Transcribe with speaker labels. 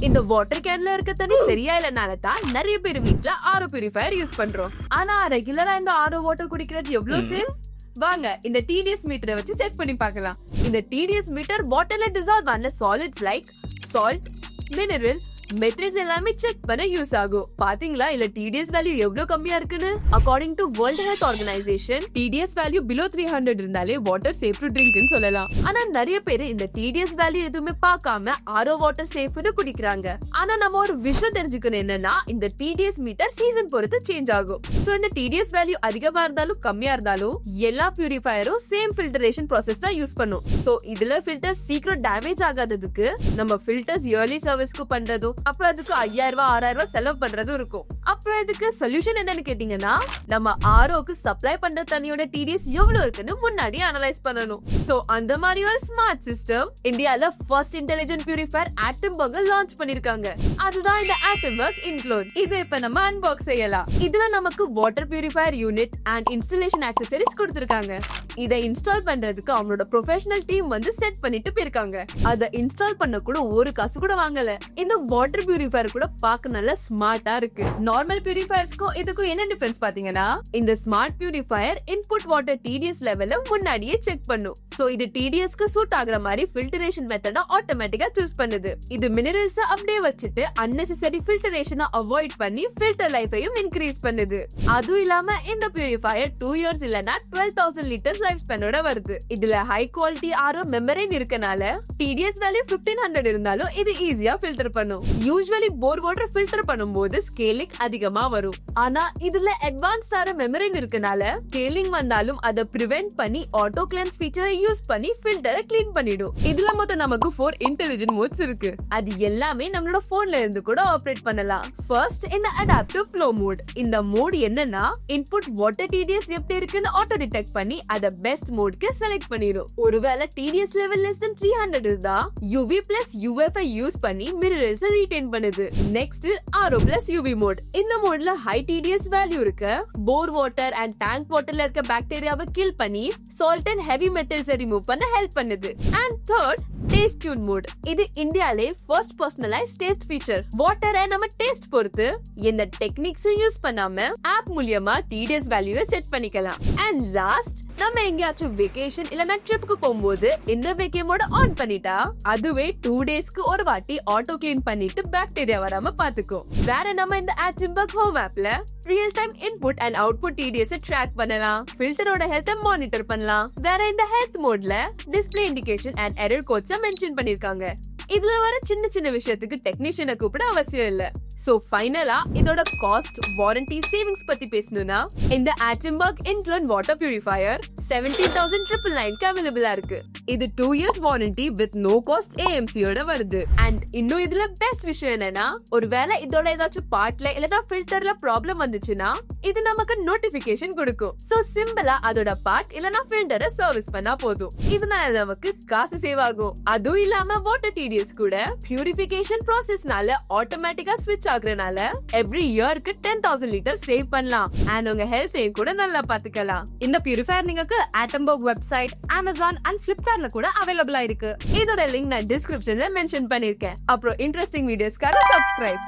Speaker 1: இந்த வாட்டர் கேன்ல இருக்க தண்ணி சரியா இல்லனால தான் நிறைய பேர் வீட்ல ஆரோ பியூரிஃபையர் யூஸ் பண்றோம். ஆனா ரெகுலரா இந்த ஆரோ வாட்டர் குடிக்கிறது எவ்வளவு சேஃப்? வாங்க இந்த TDS மீட்டரை வச்சு செக் பண்ணி பார்க்கலாம். இந்த TDS மீட்டர் வாட்டர்ல டிசால்வ் ஆன solids like salt, mineral, metals எல்லாமே செக் பண்ண யூஸ் ஆகும். பாத்தீங்களா இல்ல TDS வேல்யூ எவ்வளவு கம்மியா இருக்குன்னு? According to world health organisation TDS value below 300 இருந்தாலே வாட்டர் சேஃப் டு ட்ரிங்க்னு சொல்லலாம். ஆனா நிறைய பேர் இந்த TDS வேல்யூ எதுவுமே பார்க்காம ஆரோ வாட்டர் சேஃப்னு குடிக்கிறாங்க. ஆனா நம்ம ஒரு விஷயம் தெரிஞ்சுக்கணும், என்னன்னா இந்த TDS மீட்டர் சீசன் பொறுத்து சேஞ்ச் ஆகும். சோ இந்த TDS வேல்யூ அதிகமா இருந்தாலும் கம்மியா இருந்தாலும் எல்லா பியூரிஃபையரும் சேம் ஃபில்டரேஷன் ப்ராசஸ் தான் யூஸ் பண்ணும். சோ இதுல ஃபில்டர் சீக்கிரம் டேமேஜ் ஆகாததுக்கு நம்ம ஃபில்டர்ஸ் இயர்லி சர்வீஸ்க்கு பண்றதும் அப்புறம் அதுக்கு 5000 6000 செலவு பண்றதும் இருக்கும். அப்புறம் இதுக்கு சொல்யூஷன் என்னன்னு கேட்டீங்கன்னா, நம்ம ஆரோக்கு சப்ளை பண்ற தண்ணியோட TDS எவ்வளவு இருக்குன்னு முன்னாடி அனலைஸ் பண்ணணும். சோ அந்த மாதிரி ஒரு ஸ்மார்ட் சிஸ்டம் இந்தியால first intelligent purifier Atomberg launch பண்ணிருக்காங்க. அதுதான் இந்த Atomberg Intellon. இதை இப்ப நம்ம அன்பாக்ஸ் செய்யலாம். இதுல நமக்கு water purifier unit and installation accessories கொடுத்திருக்காங்க. இதை இன்ஸ்டால் பண்றதுக்கு அவங்களோட ப்ரொஃபஷனல் டீம் வந்து செட் பண்ணிட்டு போயிருக்காங்க. அதை இன்ஸ்டால் பண்ண கூட ஒரு காசு கூட வாங்கல. இந்த வாட்டர் பியூரிஃபையர் கூட பார்க்க நல்ல ஸ்மார்ட்டா இருக்கு. நார்மல் பியூரிஃபையர்ஸ்க்கும் இதுக்கும் என்ன டிஃபரன்ஸ் பாத்தீங்கன்னா, இந்த smart purifier input water TDS லெவல முன்னாடியே செக் பண்ணும். சோ இது TDSக்கு சூட் ஆகுற மாதிரி ஃபில்டரேஷன் மெத்தட ஆட்டோமேட்டிக்கா சூஸ் பண்ணுது. இது மினரல்ஸ் அப்படியே வச்சிட்டு unnecessary ஃபில்டரேஷனை அவாய்ட் பண்ணி ஃபில்டர் லைஃபையும் இன்க்ரீஸ் பண்ணுது. அதுவும் இல்லாம இந்த பியூரிஃபையர் 2 இயர்ஸ் இல்லனா 12000 லிட்டர்ஸ் லைஃப் ஸ்பேனோட வருது. இதுல ஹை குவாலிட்டி ஆரோ மெம்பரேன் இருக்கனால TDS வேல்யூ 1500 இருந்தாலும் இது ஈஸியா ஃபில்டர் பண்ணும். யூசுவலி போர் வாட்டர் ஃபில்டர் பண்ணும்போது ஸ்கேலிங் அதிகமா வரும். ஆனா இதுல அட்வான்ஸ்ட் ஆர மெமரின் இருக்கனால ஸ்கேலிங் வந்தாலும் அதை பிரிவென்ட் பண்ணி ஆட்டோ கிளென்ஸ் ஃபீச்சரை யூஸ் பண்ணி ஃபில்டரை கிளீன் பண்ணிடும். இதுல மொத்தம் நமக்கு 4 இன்டெலிஜென்ட் மோட்ஸ் இருக்கு. அது எல்லாமே நம்மளோட போன்ல இருந்து கூட ஆபரேட் பண்ணலாம். ஃபர்ஸ்ட் இந்த அடாப்டிவ் ஃப்ளோ மோட். இந்த மோட் என்னன்னா, இன்புட் வாட்டர் TDS எப்படி இருக்குன்னு ஆட்டோ டிடெக்ட் பண்ணி அதை பெஸ்ட் மோட்க்கு செலக்ட் பண்ணிடும். ஒருவேளை TDS லெவல் less than 300 இருந்தா UV plus UFI யூஸ் பண்ணி மினரல்ஸ் ரீடைன் பண்ணுது. Next RO plus UV mode. இந்த மோட்ல ஹை TDS வேல்யூ இருக்க போர் வாட்டர் அண்ட் டேங்க் வாட்டர்ல இருக்க பாக்டீரியாவை கில் பண்ணி salt and heavy metals remove பண்ண ஹெல்ப் பண்ணுது. And third taste tune mode. இது இந்தியாலே ஃபர்ஸ்ட் பர்சனலைஸ் டேஸ்ட் ஃபீச்சர். வாட்டரை நம்ம டேஸ்ட் பொறுத்து எந்த டெக்னிக்ஸ் யூஸ் பண்ணாம ஆப் மூலமா TDS வேல்யூவை செட் பண்ணிக்கலாம். அண்ட் லாஸ்ட், நம்ம எங்கேயாச்சும் வெகேஷன் இல்லனா ட்ரிப்புக்கு போகும்போது இந்த வெக்கே மோட ஆன் பண்ணிட்டா அதுவே 2 டேஸ்க்கு ஒரு வாட்டி ஆட்டோ கிளீன் பண்ணிட்டு பாக்டீரியா வராம பாத்துக்கும். வேற நம்ம இந்த Atomberg ஹோம் ஆப்ல real time input and output TDS track பண்ணலாம். ஃபில்டரோட ஹெல்த்தை மானிட்டர் பண்ணலாம். வேற இந்த ஹெல்த் மோட்ல display indication and error codes mention பண்ணிருக்காங்க. இதுல வர சின்ன சின்ன விஷயத்துக்கு டெக்னீஷியனை கூப்பிட அவசியம் இல்ல. சோ ஃபைனலா இதோட காஸ்ட், வாரண்டி, சேவிங்ஸ் பத்தி பேசணும்னா, இந்த Atomberg Intellon வாட்டர் பியூரிஃபையர் 17,999 அவைலபிளா இருக்கு. இது 2 years warranty with no cost AMC யோட வருது. அண்ட் இன்னும் இதுல பெஸ்ட் விஷயம் என்னன்னா, ஒருவேளை இதோட ஏதாச்சும் பார்ட்ல இல்லனா ஃபில்டர்ல ப்ராப்ளம் வந்துச்சுன்னா இது நமக்கு நோட்டிபிகேஷன் கொடுக்கும். சோ சிம்பிளா அதோட பார்ட் இல்லனா ஃபில்டரை சர்வீஸ் பண்ணா போதும். இதனால நமக்கு காசு சேவ் ஆகும். அதுவும் இல்லாம வாட்டர் TDS கூட பியூரிஃபிகேஷன் ப்ராசஸ்னால ஆட்டோமேட்டிக்கா ஸ்விட்ச் ஆகுறனால எவ்ரி இயருக்கு 10,000 லிட்டர் சேவ் பண்ணலாம். அண்ட் உங்க ஹெல்த்தையும் கூட நல்லா பாத்துக்கலாம். இந்த பியூரிஃபையர் நீங்க Atomberg வெப்சைட், Amazon அண்ட் Flipkartல கூட அவைலபிளா இருக்கு. இதோட லிங்க் நான் டிஸ்கிரிப்ஷன்ல மென்ஷன் பண்ணிருக்கேன். அப்புறம் இன்ட்ரெஸ்டிங் வீடியோஸ்க்காக சப்ஸ்கிரைப்.